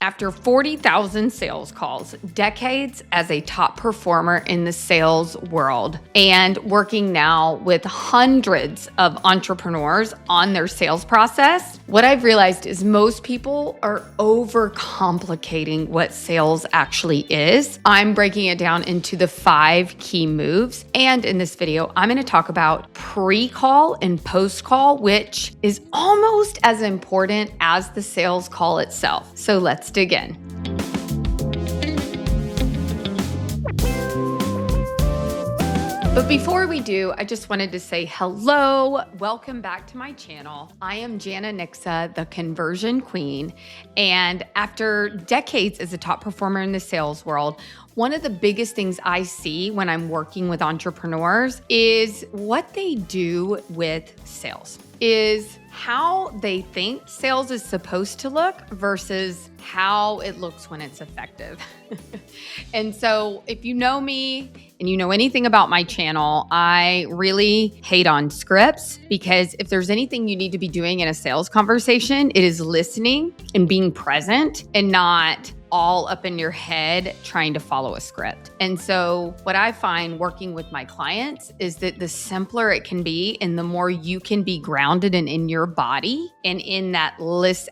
After 40,000 sales calls, decades as a top performer in the sales world, and working now with hundreds of entrepreneurs on their sales process, what I've realized is most people are overcomplicating what sales actually is. I'm breaking it down into the 5 key moves. And in this video, I'm going to talk about pre-call and post-call, which is almost as important as the sales call itself. So let's dig in. But before we do, I just wanted to say hello. Welcome back to my channel. I am Jana Niksa, the conversion queen. And after decades as a top performer in the sales world, one of the biggest things I see when I'm working with entrepreneurs is what they do with sales, is how they think sales is supposed to look versus how it looks when it's effective. And so if you know me and you know anything about my channel, I really hate on scripts, because if there's anything you need to be doing in a sales conversation, it is listening and being present and not all up in your head trying to follow a script. And so what I find working with my clients is that the simpler it can be and the more you can be grounded and in your body and in that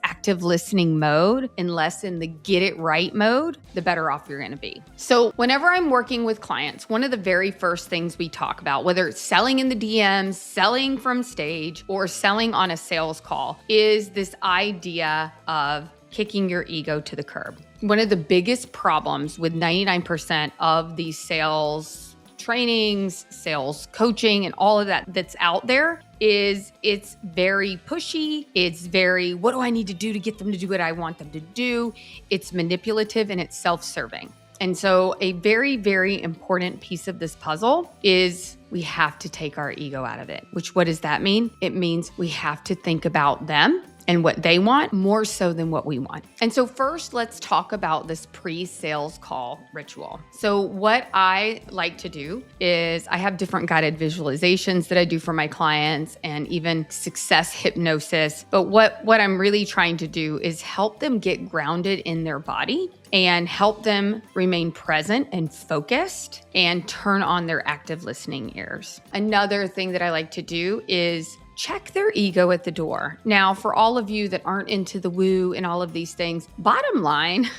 active listening mode and less in the get it right mode, the better off you're going to be. So whenever I'm working with clients, one of the very first things we talk about, whether it's selling in the DMs, selling from stage, or selling on a sales call, is this idea of kicking your ego to the curb. One of the biggest problems with 99% of these sales trainings, sales coaching, and all of that that's out there is it's very pushy. It's very, what do I need to do to get them to do what I want them to do? It's manipulative and it's self-serving. And so a very, very important piece of this puzzle is we have to take our ego out of it, which what does that mean? It means we have to think about them and what they want more so than what we want. And so first, let's talk about this pre-sales call ritual. So what I like to do is I have different guided visualizations that I do for my clients and even success hypnosis. But what I'm really trying to do is help them get grounded in their body and help them remain present and focused and turn on their active listening ears. Another thing that I like to do is check their ego at the door. Now, for all of you that aren't into the woo and all of these things, bottom line,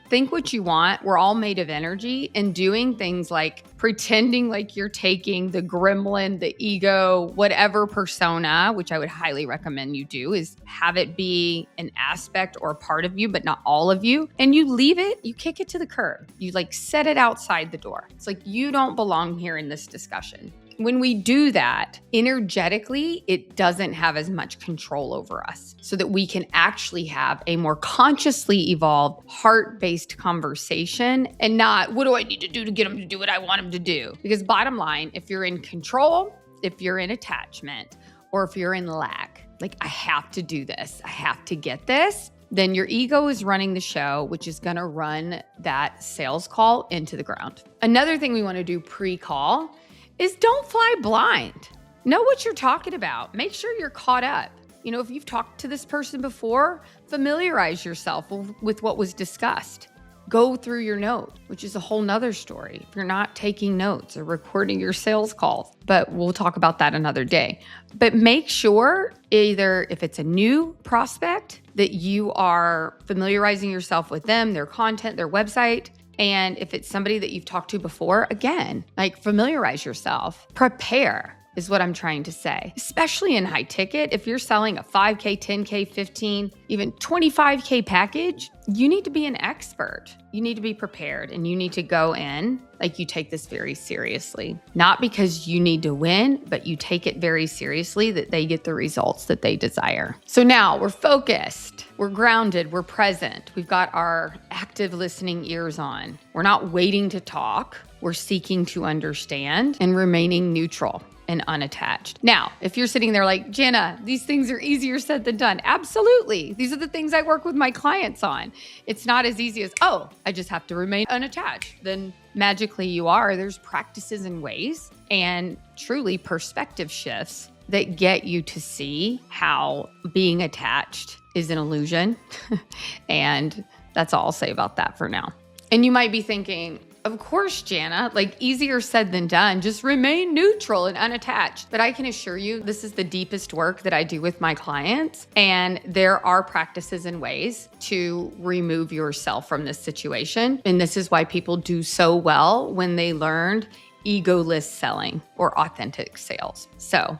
think what you want. We're all made of energy, and doing things like pretending like you're taking the gremlin, the ego, whatever persona, which I would highly recommend you do, is have it be an aspect or part of you, but not all of you. And you leave it, you kick it to the curb. You set it outside the door. It's like, you don't belong here in this discussion. When we do that, energetically, it doesn't have as much control over us, so that we can actually have a more consciously evolved, heart-based conversation and not, what do I need to do to get them to do what I want them to do? Because bottom line, if you're in control, if you're in attachment, or if you're in lack, like, I have to do this, I have to get this, then your ego is running the show, which is going to run that sales call into the ground. Another thing we want to do pre-call is don't fly blind. Know what you're talking about. Make sure you're caught up. If you've talked to this person before, familiarize yourself with what was discussed. Go through your note, which is a whole nother story if you're not taking notes or recording your sales calls, but we'll talk about that another day. But make sure, either if it's a new prospect, that you are familiarizing yourself with them, their content, their website. And if it's somebody that you've talked to before, again, familiarize yourself. Prepare is what I'm trying to say. Especially in high ticket, if you're selling a 5K, 10K, 15, even 25K package, you need to be an expert. You need to be prepared, and you need to go in like you take this very seriously. Not because you need to win, but you take it very seriously that they get the results that they desire. So now we're focused, we're grounded, we're present. We've got our active listening ears on. We're not waiting to talk. We're seeking to understand and remaining neutral and unattached. Now, if you're sitting there like, Jana, these things are easier said than done. Absolutely. These are the things I work with my clients on. It's not as easy as, oh, I just have to remain unattached. Then magically you are. There's practices and ways and truly perspective shifts that get you to see how being attached is an illusion and That's all I'll say about that for now. And you might be thinking, of course, Jana, like easier said than done. Just remain neutral and unattached. But I can assure you, this is the deepest work that I do with my clients. And there are practices and ways to remove yourself from this situation. And this is why people do so well when they learned egoless selling or authentic sales.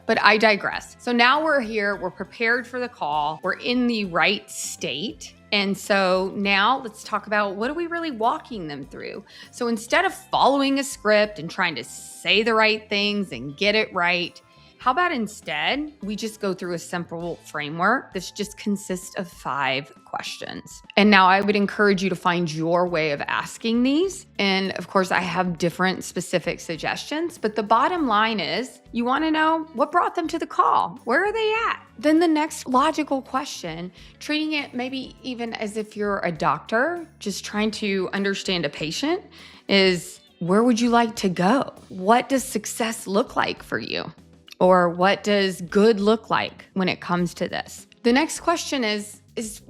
But I digress. So now we're here, we're prepared for the call, we're in the right state. And so now let's talk about what are we really walking them through? So instead of following a script and trying to say the right things and get it right, how about instead we just go through a simple framework that just consists of 5 questions. And now I would encourage you to find your way of asking these. And of course, I have different specific suggestions, but the bottom line is you want to know what brought them to the call. Where are they at? Then the next logical question, treating it maybe even as if you're a doctor, just trying to understand a patient, is where would you like to go? What does success look like for you? Or what does good look like when it comes to this? The next question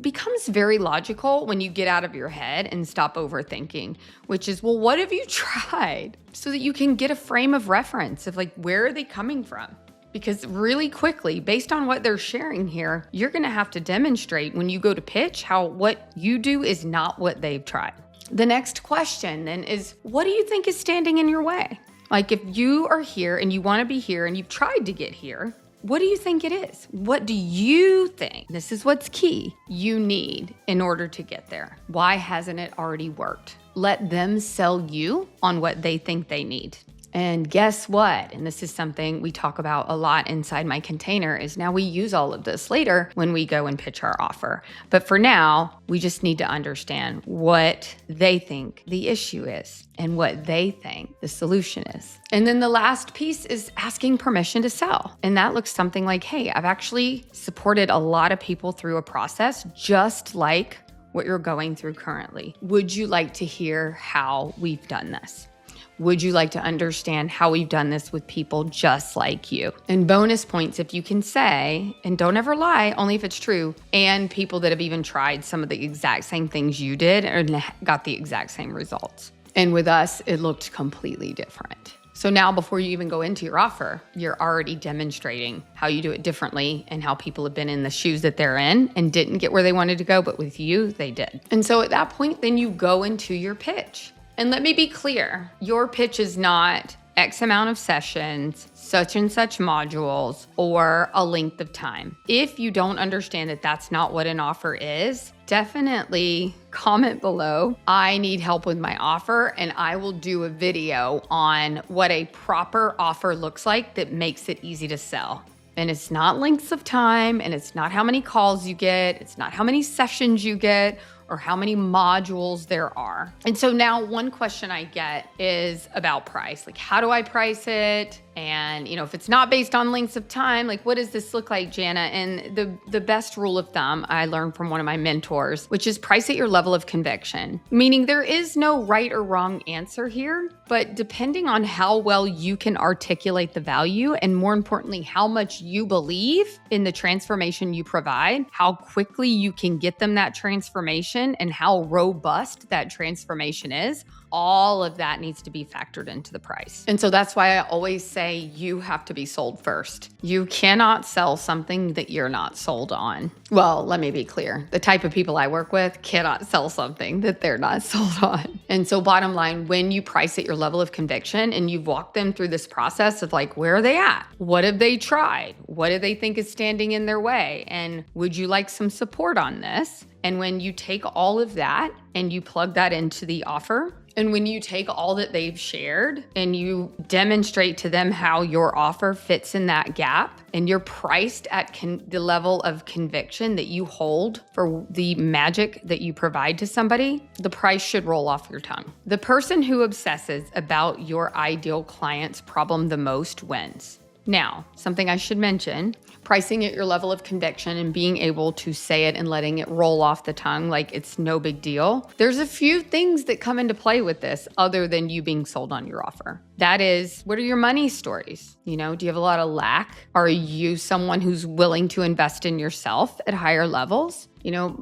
becomes very logical when you get out of your head and stop overthinking, which is, well, what have you tried? So that you can get a frame of reference of like, where are they coming from? Because really quickly, based on what they're sharing here, you're gonna have to demonstrate when you go to pitch how what you do is not what they've tried. The next question then is, what do you think is standing in your way? Like if you are here and you want to be here and you've tried to get here, what do you think it is? What do you think? This is what's key. You need in order to get there. Why hasn't it already worked? Let them sell you on what they think they need. And guess what? And this is something we talk about a lot inside my container is now we use all of this later when we go and pitch our offer. But for now, we just need to understand what they think the issue is and what they think the solution is. And then the last piece is asking permission to sell. And that looks something like, hey, I've actually supported a lot of people through a process just like what you're going through currently. Would you like to hear how we've done this? Would you like to understand how we've done this with people just like you? And bonus points if you can say, and don't ever lie, only if it's true, and people that have even tried some of the exact same things you did and got the exact same results. And with us, it looked completely different. So now before you even go into your offer, you're already demonstrating how you do it differently and how people have been in the shoes that they're in and didn't get where they wanted to go, but with you, they did. And so at that point, then you go into your pitch. And let me be clear, your pitch is not X amount of sessions, such and such modules, or a length of time. If you don't understand that that's not what an offer is, definitely comment below. I need help with my offer, and I will do a video on what a proper offer looks like that makes it easy to sell. And it's not lengths of time, and it's not how many calls you get, it's not how many sessions you get, or how many modules there are. And so now one question I get is about price. Like, how do I price it? And, if it's not based on lengths of time, like, what does this look like, Jana? And the best rule of thumb I learned from one of my mentors, which is price at your level of conviction, meaning there is no right or wrong answer here, but depending on how well you can articulate the value, and more importantly, how much you believe in the transformation you provide, how quickly you can get them that transformation, and how robust that transformation is, all of that needs to be factored into the price. And so that's why I always say you have to be sold first. You cannot sell something that you're not sold on. Well, let me be clear. The type of people I work with cannot sell something that they're not sold on. And so bottom line, when you price at your level of conviction and you've walked them through this process of like, where are they at? What have they tried? What do they think is standing in their way? And would you like some support on this? And when you take all of that and you plug that into the offer, and when you take all that they've shared and you demonstrate to them how your offer fits in that gap, and you're priced at the level of conviction that you hold for the magic that you provide to somebody, the price should roll off your tongue. The person who obsesses about your ideal client's problem the most wins. Now, something I should mention, pricing at your level of conviction and being able to say it and letting it roll off the tongue like it's no big deal. There's a few things that come into play with this other than you being sold on your offer. That is, what are your money stories? Do you have a lot of lack? Are you someone who's willing to invest in yourself at higher levels?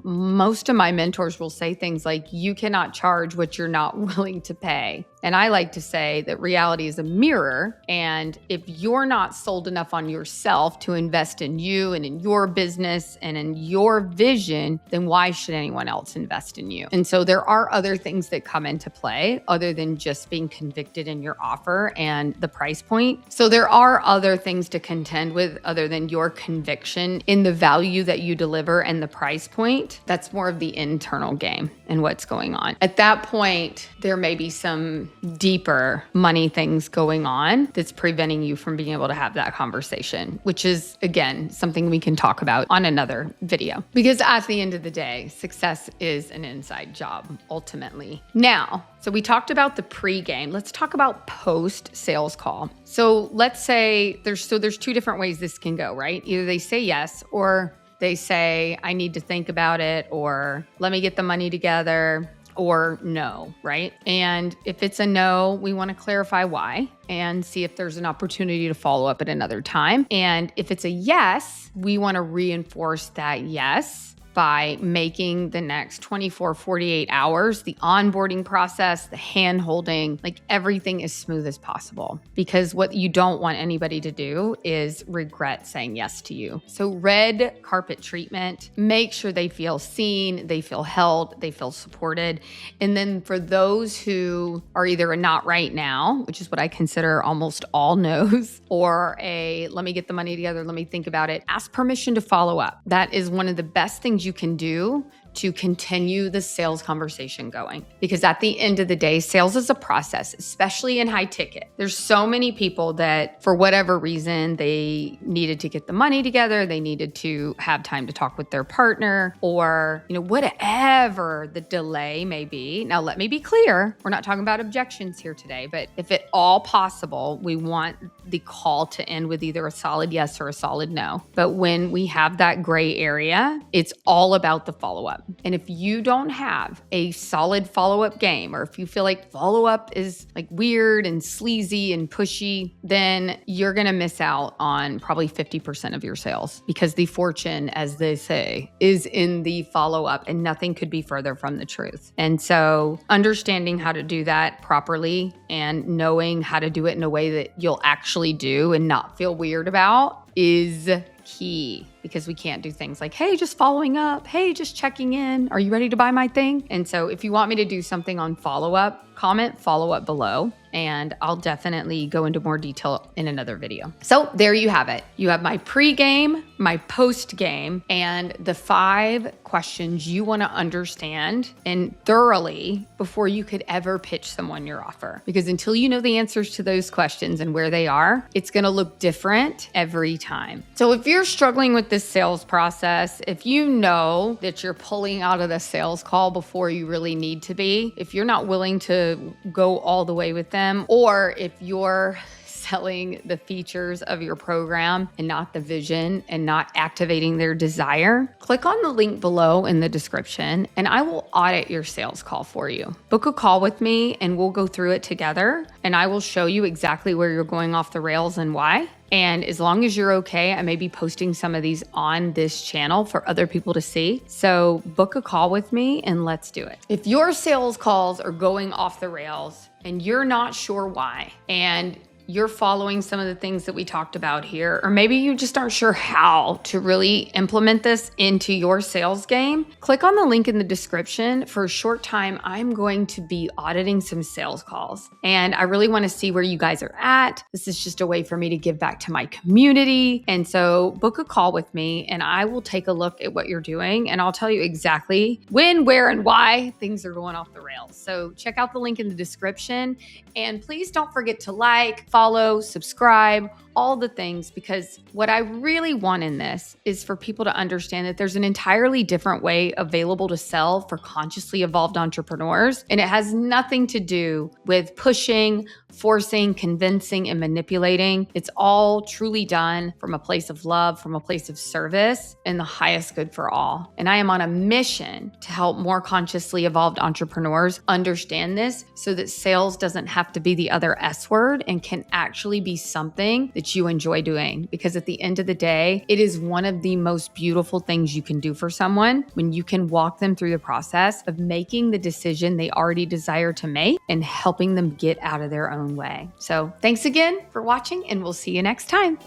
most of my mentors will say things like, you cannot charge what you're not willing to pay. And I like to say that reality is a mirror. And if you're not sold enough on yourself to invest in you and in your business and in your vision, then why should anyone else invest in you? And so there are other things that come into play other than just being convicted in your offer and the price point. So there are other things to contend with other than your conviction in the value that you deliver and the price point. That's more of the internal game and what's going on. At that point, there may be some deeper money things going on that's preventing you from being able to have that conversation, which is, again, something we can talk about on another video. Because at the end of the day, success is an inside job, ultimately. Now, so we talked about the pre-game. Let's talk about post-sales call. So let's say there's two different ways this can go, right? Either they say yes, or they say, I need to think about it, or let me get the money together, or no, right? And if it's a no, we want to clarify why and see if there's an opportunity to follow up at another time. And if it's a yes, we want to reinforce that yes by making the next 24, 48 hours, the onboarding process, the hand holding, like everything as smooth as possible. Because what you don't want anybody to do is regret saying yes to you. So red carpet treatment, make sure they feel seen, they feel held, they feel supported. And then for those who are either a not right now, which is what I consider almost all no's, or a let me get the money together, let me think about it, ask permission to follow up. That is one of the best things you can do to continue the sales conversation going. Because at the end of the day, sales is a process, especially in high ticket. There's so many people that for whatever reason, they needed to get the money together, they needed to have time to talk with their partner, or whatever the delay may be. Now, let me be clear, we're not talking about objections here today, but if at all possible, we want the call to end with either a solid yes or a solid no. But when we have that gray area, it's all about the follow-up. And if you don't have a solid follow-up game, or if you feel like follow-up is like weird and sleazy and pushy, then you're going to miss out on probably 50% of your sales, because the fortune, as they say, is in the follow-up, and nothing could be further from the truth. And so understanding how to do that properly and knowing how to do it in a way that you'll actually do and not feel weird about is key, because we can't do things like, hey, just following up. Hey, just checking in. Are you ready to buy my thing? And so if you want me to do something on follow-up, comment follow-up below, and I'll definitely go into more detail in another video. So there you have it. You have my pre-game, my post-game, and the 5 questions you want to understand and thoroughly before you could ever pitch someone your offer. Because until you know the answers to those questions and where they are, it's going to look different every time. So if you're struggling with this sales process, if you know that you're pulling out of the sales call before you really need to be, if you're not willing to go all the way with them, or if you're selling the features of your program and not the vision and not activating their desire, click on the link below in the description and I will audit your sales call for you. Book a call with me and we'll go through it together, and I will show you exactly where you're going off the rails and why. And as long as you're okay, I may be posting some of these on this channel for other people to see. So book a call with me and let's do it. If your sales calls are going off the rails and you're not sure why, and you're following some of the things that we talked about here, or maybe you just aren't sure how to really implement this into your sales game, click on the link in the description. For a short time, I'm going to be auditing some sales calls, and I really want to see where you guys are at. This is just a way for me to give back to my community. And so book a call with me and I will take a look at what you're doing, and I'll tell you exactly when, where, and why things are going off the rails. So check out the link in the description, and please don't forget to like, follow, subscribe, all the things, because what I really want in this is for people to understand that there's an entirely different way available to sell for consciously evolved entrepreneurs. And it has nothing to do with pushing, forcing, convincing, and manipulating. It's all truly done from a place of love, from a place of service, and the highest good for all. And I am on a mission to help more consciously evolved entrepreneurs understand this so that sales doesn't have to be the other S word and can actually be something that that you enjoy doing, because at the end of the day, it is one of the most beautiful things you can do for someone when you can walk them through the process of making the decision they already desire to make and helping them get out of their own way. So thanks again for watching, and we'll see you next time.